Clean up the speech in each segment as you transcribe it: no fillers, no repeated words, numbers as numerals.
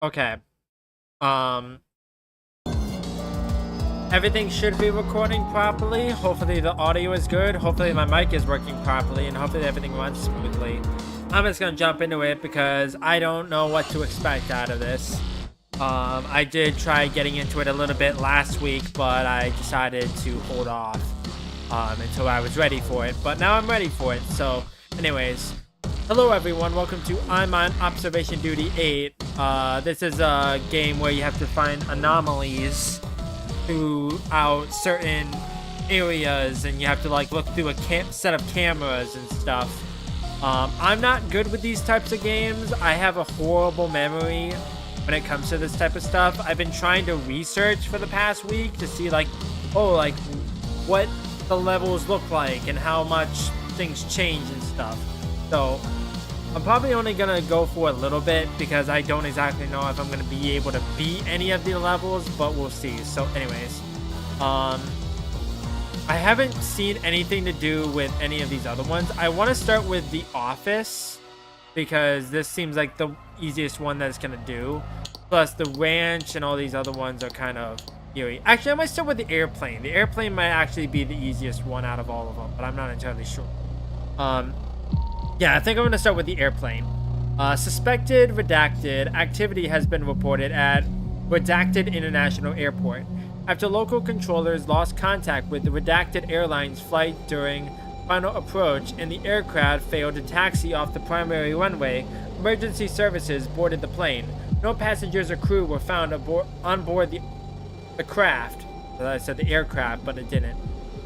Okay. Um, Everything should be recording properly. Hopefully the audio is good. Hopefully my mic is working properly, and hopefully everything runs smoothly. I'm just gonna jump into it because I don't know what to expect out of this. I did try getting into it a little bit last week, but I decided to hold off until I was ready for it. But now I'm ready for it. So, anyways, hello everyone. Welcome to I'm on Observation Duty 8. This is a game where you have to find anomalies throughout certain areas, and you have to like look through a set of cameras and stuff. I'm not good with these types of games. I have a horrible memory when it comes to this type of stuff. I've been trying to research for the past week to see like what the levels look like and how much things change and stuff. So I'm probably only gonna go for a little bit because I don't exactly know if I'm gonna be able to beat any of the levels, but we'll see. So anyways, I haven't seen anything to do with any of these other ones. I want to start with The Office because this seems like the easiest one that it's gonna do. Plus the ranch and all these other ones are kind of eerie. Actually, I might start with the airplane. The airplane might actually be the easiest one out of all of them, but I'm not entirely sure. Yeah, I think I'm going to start with the airplane. Suspected redacted activity has been reported at Redacted International Airport after local controllers lost contact with the Redacted Airlines flight during final approach and the aircraft failed to taxi off the primary runway. Emergency services boarded the plane. No passengers or crew were found on board the craft. I said the aircraft, but it didn't.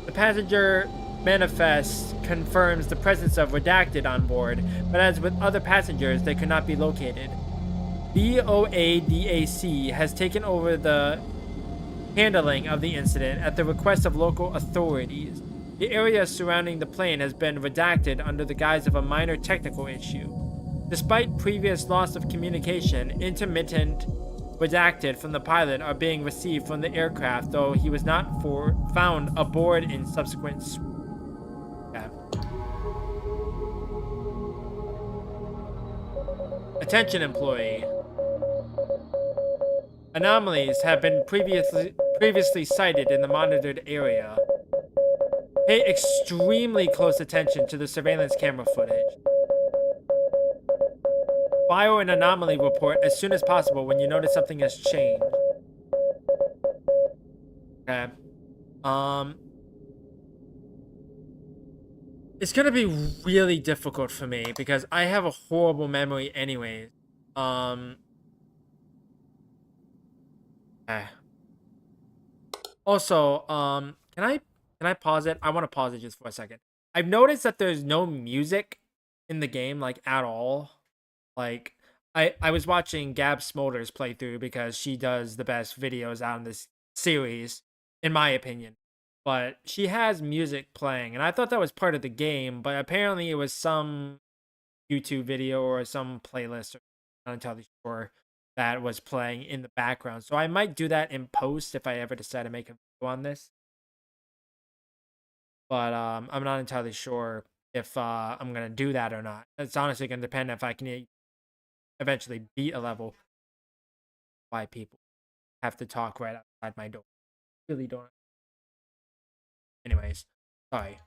The passenger manifest confirms the presence of redacted on board, but as with other passengers, they could not be located. BOADAC has taken over the handling of the incident at the request of local authorities. The area surrounding the plane has been redacted under the guise of a minor technical issue. Despite previous loss of communication, intermittent redacted from the pilot are being received from the aircraft, though he was not found aboard in subsequent. Yeah. Attention, employee. Anomalies have been previously sighted in the monitored area. Pay extremely close attention to the surveillance camera footage. File an anomaly report as soon as possible when you notice something has changed. Okay. It's gonna be really difficult for me because I have a horrible memory anyways. Eh. Also, can I pause it? I want to pause it just for a second. I've noticed that there's no music in the game like at all. Like I was watching Gab Smolder's playthrough because she does the best videos out in this series, in my opinion. But she has music playing, and I thought that was part of the game, but apparently it was some YouTube video or some playlist, or not entirely sure, that was playing in the background. So I might do that in post if I ever decide to make a video on this. But I'm not entirely sure if I'm gonna do that or not. It's honestly gonna depend if I can eventually beat a level. Why people have to talk right outside my door? Really don't. Anyways, sorry.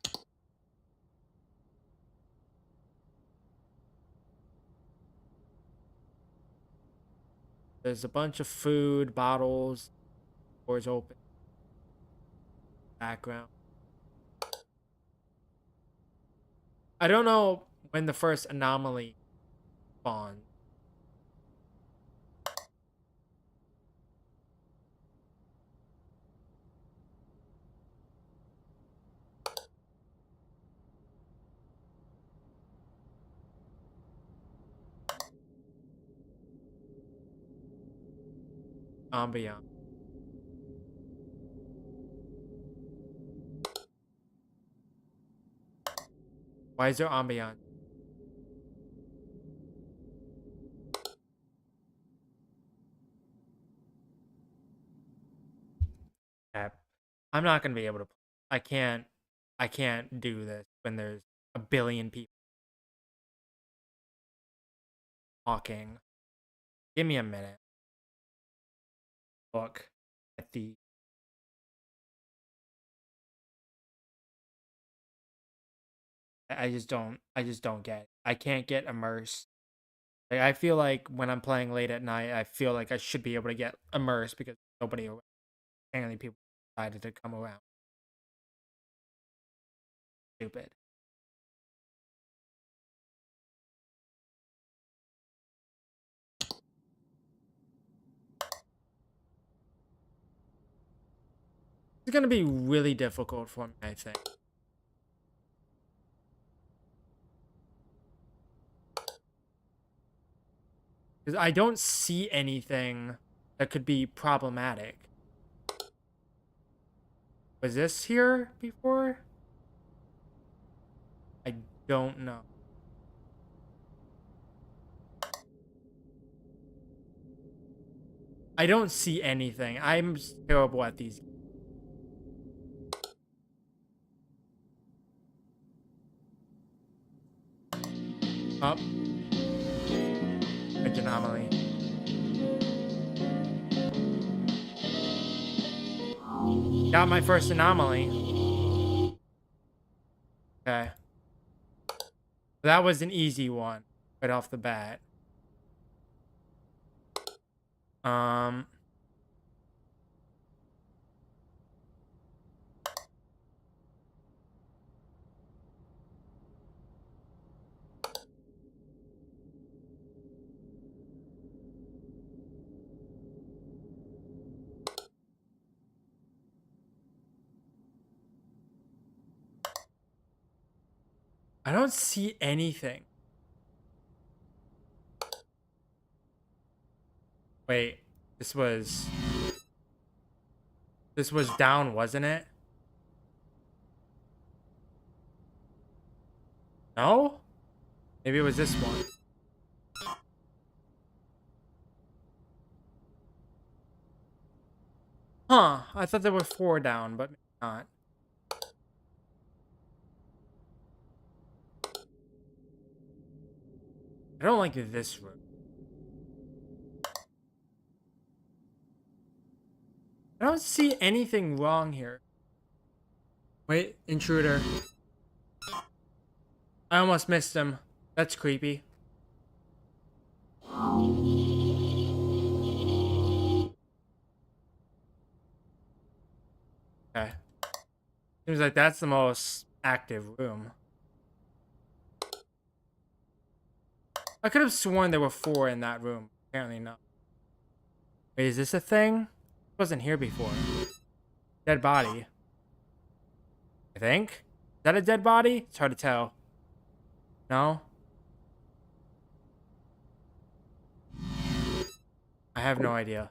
There's a bunch of food bottles. Doors open. Background. I don't know when the first anomaly spawned. Ambiance. Why is there ambiance? Yeah. I'm not gonna be able to. I can't. I can't do this when there's a billion people talking. Give me a minute. look at the. I just don't. I just don't get it. I can't get immersed. Like, I feel like when I'm playing late at night, I feel like I should be able to get immersed because nobody around. Apparently, people decided to come around. Stupid. It's gonna be really difficult for me, I think. Because I don't see anything that could be problematic. Was this here before? I don't know. I don't see anything. I'm terrible at these. Up. Edge anomaly. Got my first anomaly. Okay. That was an easy one right off the bat. I don't see anything. Wait, this was down, wasn't it? No? Maybe it was this one. Huh, I thought there were 4 down, but maybe not. I don't like this room. I don't see anything wrong here. Wait, intruder. I almost missed him. That's creepy. Okay. Seems like that's the most active room. I could have sworn there were 4 in that room. Apparently not. Wait, is this a thing? It wasn't here before. Dead body. I think. Is that a dead body? It's hard to tell. No? I have no idea.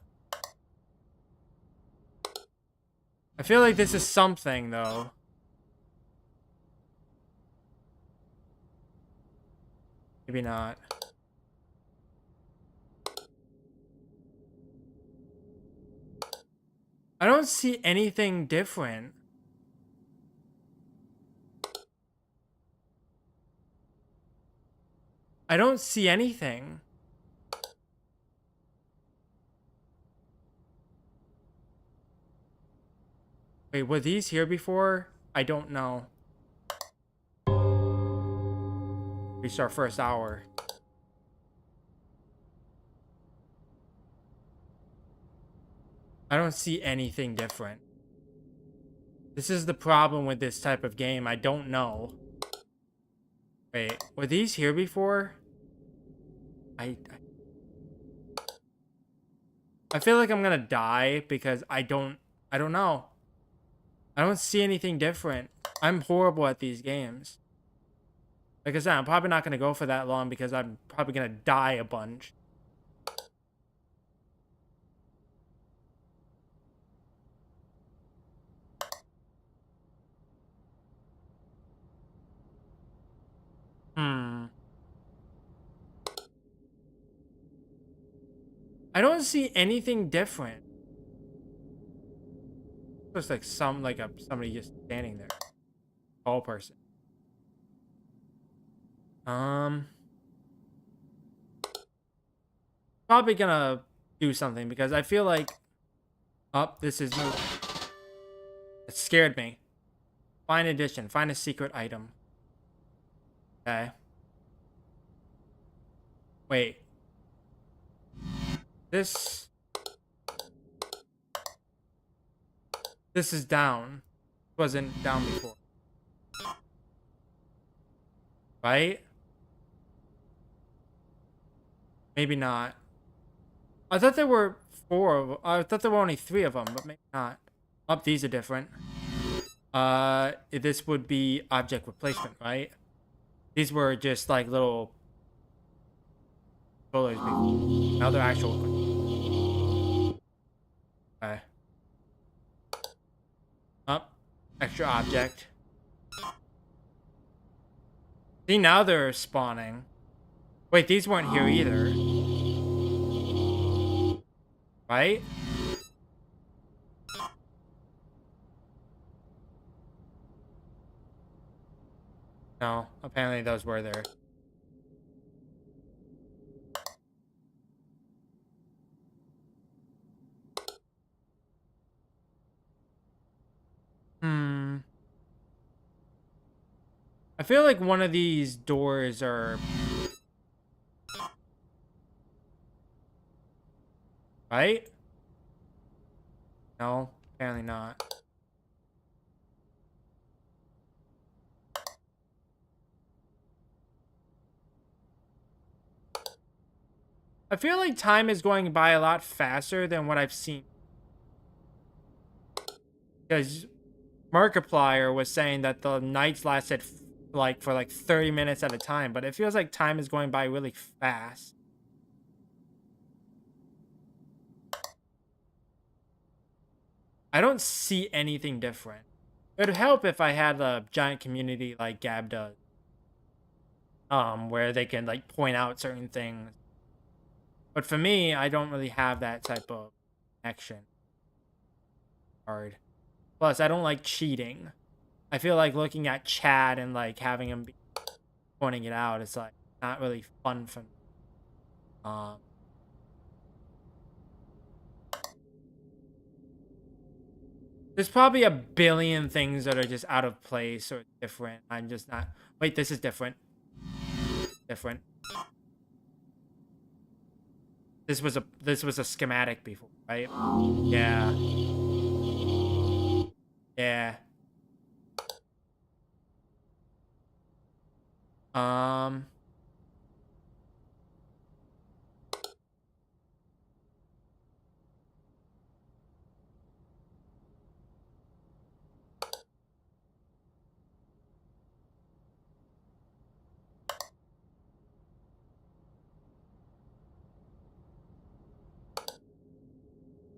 I feel like this is something, though. Maybe not. I don't see anything different. I don't see anything. Wait, were these here before? I don't know. Reached our first hour. I don't see anything different. This is the problem with this type of game. I don't know. Wait, were these here before? I feel like I'm gonna die because I don't know. I don't see anything different. I'm horrible at these games. Like I said, I'm probably not gonna go for that long because I'm probably gonna die a bunch. I don't see anything different. Looks like somebody just standing there. Tall person. Probably gonna do something because I feel like Oh, this is moving. It scared me. Find addition. Find a secret item. Okay. Wait. This is down. Wasn't down before. Right? Maybe not. I thought there were I thought there were only 3 of them, but maybe not. Oh, these are different. This would be object replacement, right? These were just like little controllers. Now they're actual. Okay. Up. Extra object. See, now they're spawning. Wait, these weren't here either. Right? No, apparently those were there. I feel like one of these doors are... Right? No, apparently not. I feel like time is going by a lot faster than what I've seen. Because Markiplier was saying that the nights lasted for like 30 minutes at a time, but it feels like time is going by really fast. I don't see anything different. It would help if I had a giant community like Gab does. Where they can like point out certain things. But for me, I don't really have that type of action. Hard. Plus, I don't like cheating. I feel like looking at chat and like having him be pointing it out is like not really fun for me. There's probably a billion things that are just out of place or different. I'm just not. Wait, this is different. Different. This was a schematic before, right? Yeah. Yeah. I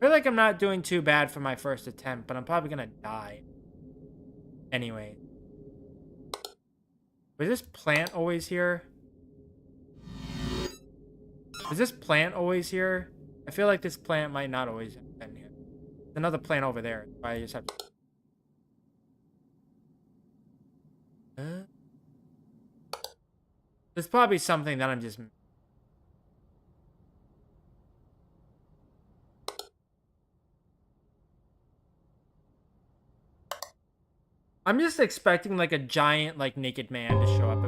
feel like I'm not doing too bad for my first attempt, but I'm probably gonna die. Anyway. Was this plant always here? Was this plant always here? I feel like this plant might not always have been here. There's another plant over there. I just have to... There's probably something that I'm just... I'm just expecting like a giant like naked man to show up.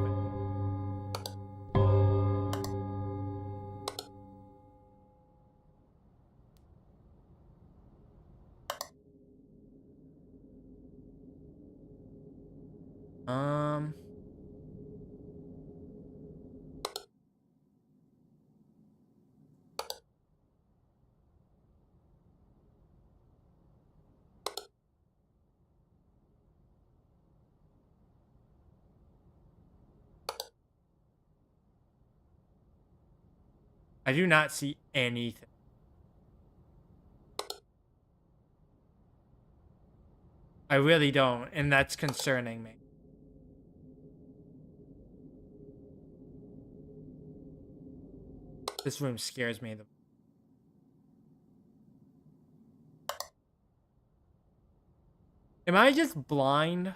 I do not see anything. I really don't, and that's concerning me. This room scares me. Am I just blind?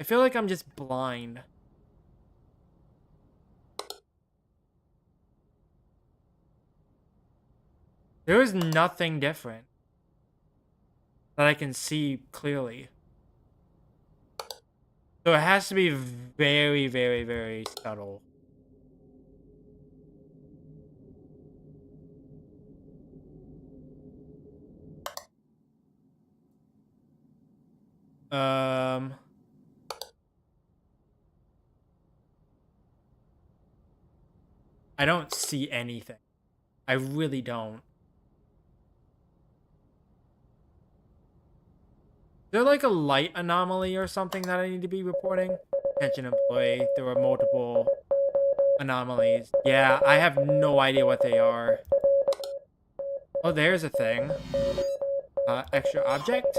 I feel like I'm just blind. There is nothing different. that I can see clearly. So it has to be very, very, very subtle. I don't see anything. I really don't. Is there like a light anomaly or something that I need to be reporting? Attention employee, there were multiple anomalies. Yeah, I have no idea what they are. Oh, there's a thing. Extra object?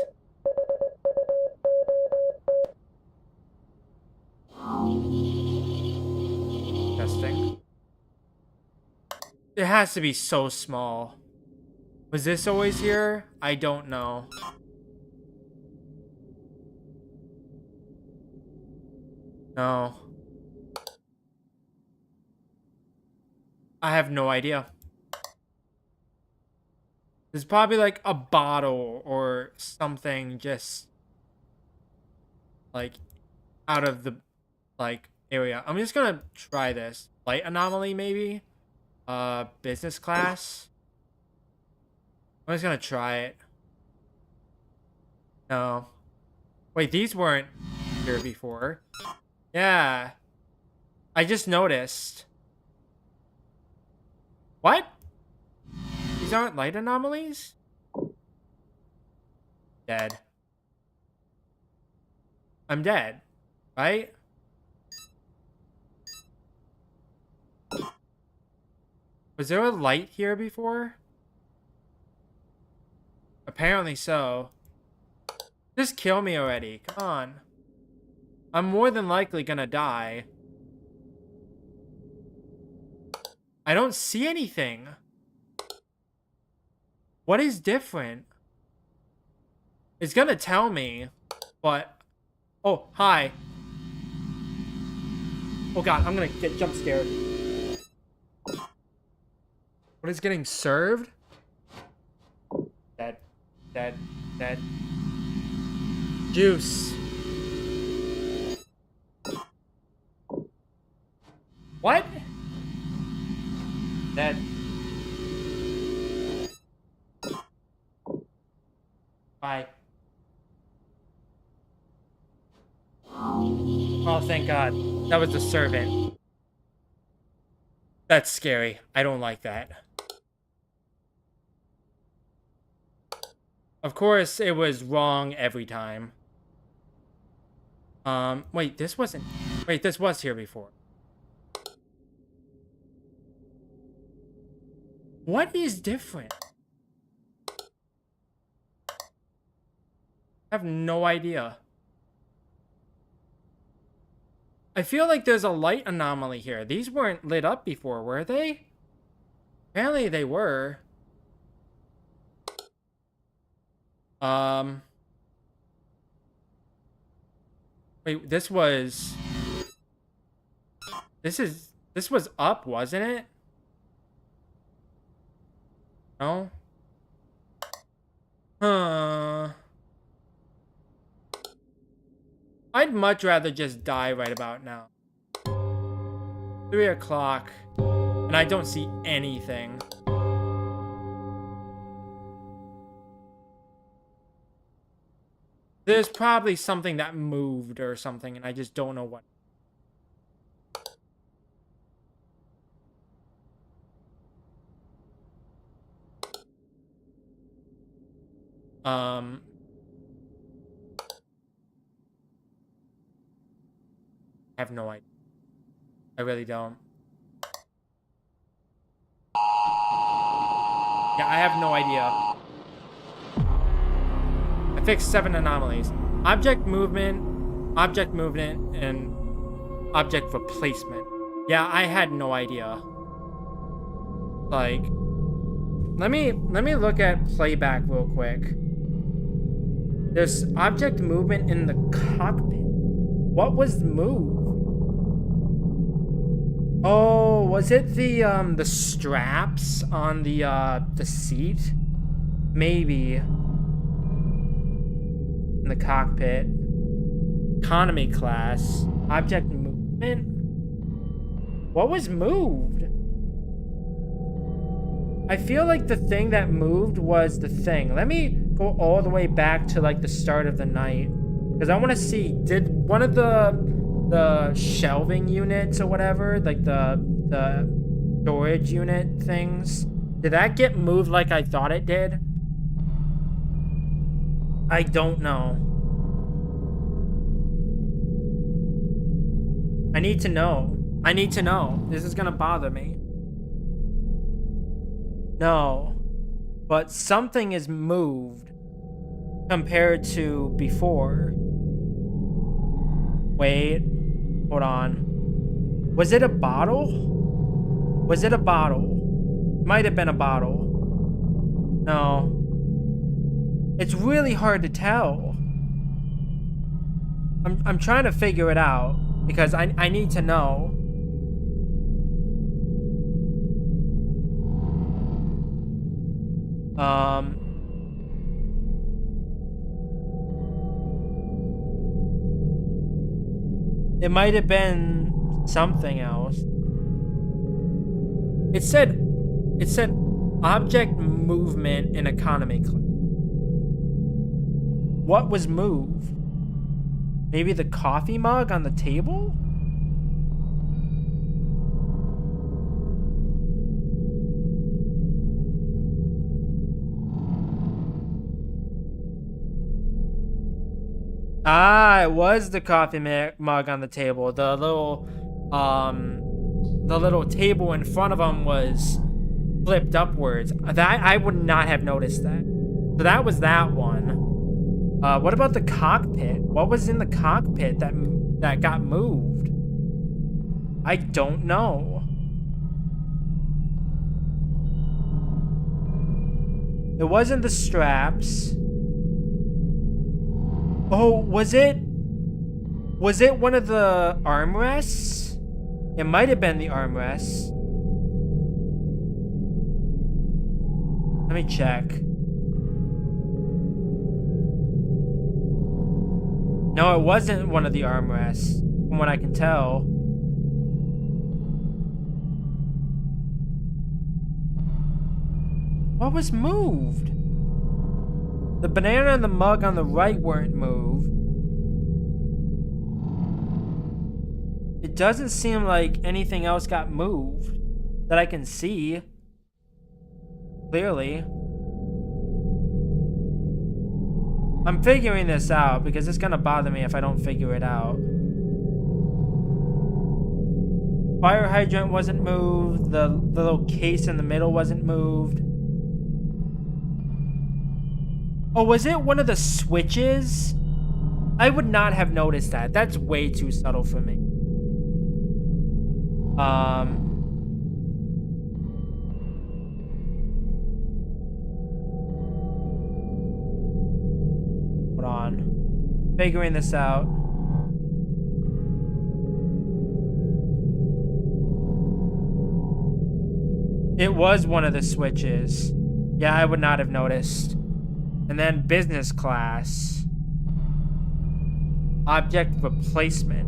Testing. It has to be so small. Was this always here? I don't know. No. I have no idea. There's probably like a bottle or something just like out of the like area. I'm just gonna try this. Light anomaly maybe? Business class? I'm just gonna try it. No. Wait, these weren't here before. Yeah. I just noticed. What? These aren't light anomalies? Dead. I'm dead. Right? Was there a light here before? Apparently so. Just kill me already. Come on. I'm more than likely gonna die. I don't see anything. What is different? It's gonna tell me, but... Oh, hi. Oh god, I'm gonna get jump scared. What is getting served? Dead. Dead. Dead. Juice. What? Dead. Bye. Oh, thank God. That was the servant. That's scary. I don't like that. Of course, it was wrong every time. Wait, this wasn't... Wait, this was here before. What is different? I have no idea. I feel like there's a light anomaly here. These weren't lit up before, were they? Apparently they were. Wait, this was... This was up, wasn't it? No? Huh. I'd much rather just die right about now. 3 o'clock. And I don't see anything. There's probably something that moved or something, and I just don't know what. I have no idea. I really don't. Yeah, I have no idea. I fixed 7 anomalies. Object movement, and object replacement. Yeah, I had no idea. Like, let me look at playback real quick. There's object movement in the cockpit. What was moved? Oh, was it the straps on the seat? Maybe. in the cockpit. Economy class. Object movement. What was moved? I feel like the thing that moved was the thing. Let me go all the way back to like the start of the night, because I want to see, did one of the shelving units or whatever, like the storage unit things, did that get moved like I thought it did? I don't know. I need to know. I need to know. This is gonna bother me. No, but something is moved compared to before. Wait, hold on. Was it a bottle? Was it a bottle? Might have been a bottle. No. It's really hard to tell. I'm trying to figure it out because I need to know. It might have been something else. It said object movement in economy class. What was moved? Maybe the coffee mug on the table? Ah, it was the coffee mug on the table. The little table in front of him was flipped upwards. That I would not have noticed that. So that was that one. What about the cockpit? What was in the cockpit that got moved? I don't know. It wasn't the straps. Oh, was it one of the armrests? It might have been the armrests. Let me check. No, it wasn't one of the armrests, from what I can tell. What was moved? The banana and the mug on the right weren't moved. It doesn't seem like anything else got moved that I can see clearly. I'm figuring this out because it's gonna bother me if I don't figure it out. Fire hydrant wasn't moved. The little case in the middle wasn't moved. Oh, was it one of the switches? I would not have noticed that. That's way too subtle for me. Hold on. Figuring this out. It was one of the switches. Yeah, I would not have noticed. And then business class. Object replacement.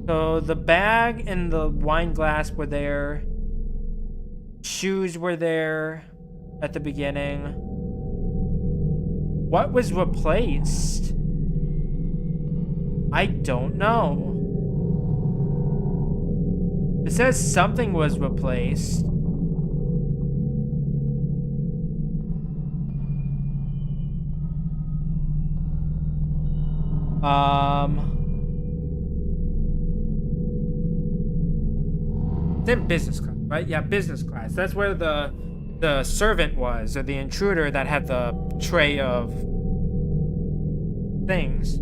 So the bag and the wine glass were there. Shoes were there at the beginning. What was replaced? I don't know. It says something was replaced. It's in business class, right? Yeah, business class. That's where the servant was, or the intruder that had the tray of things.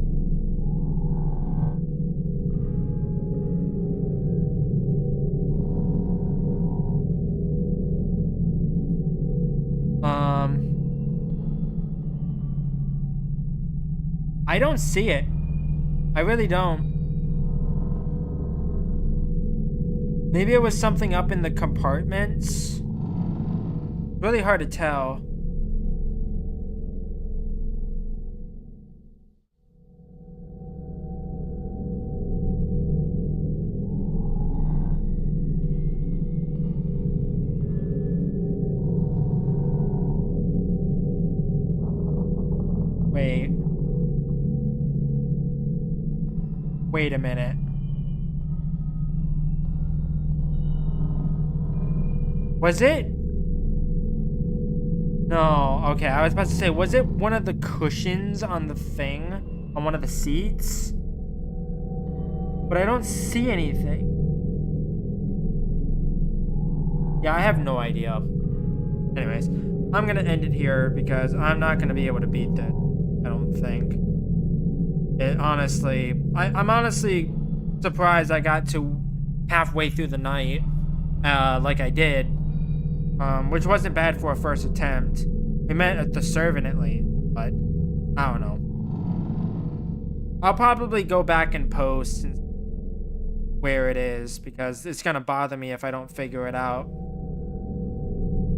I don't see it. I really don't. Maybe it was something up in the compartments. Really hard to tell. Wait. Wait a minute. Was it? No, okay, I was about to say, was it one of the cushions on the thing? On one of the seats? But I don't see anything. Yeah, I have no idea. Anyways, I'm gonna end it here because I'm not gonna be able to beat that. I don't think. It honestly, I'm honestly surprised I got to halfway through the night, like I did. Which wasn't bad for a first attempt. We met at the servant at least, but I don't know. I'll probably go back and post where it is because it's gonna bother me if I don't figure it out.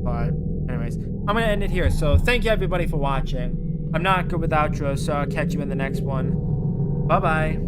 But anyways, I'm gonna end it here. So thank you everybody for watching. I'm not good with outros, so I'll catch you in the next one. Bye bye.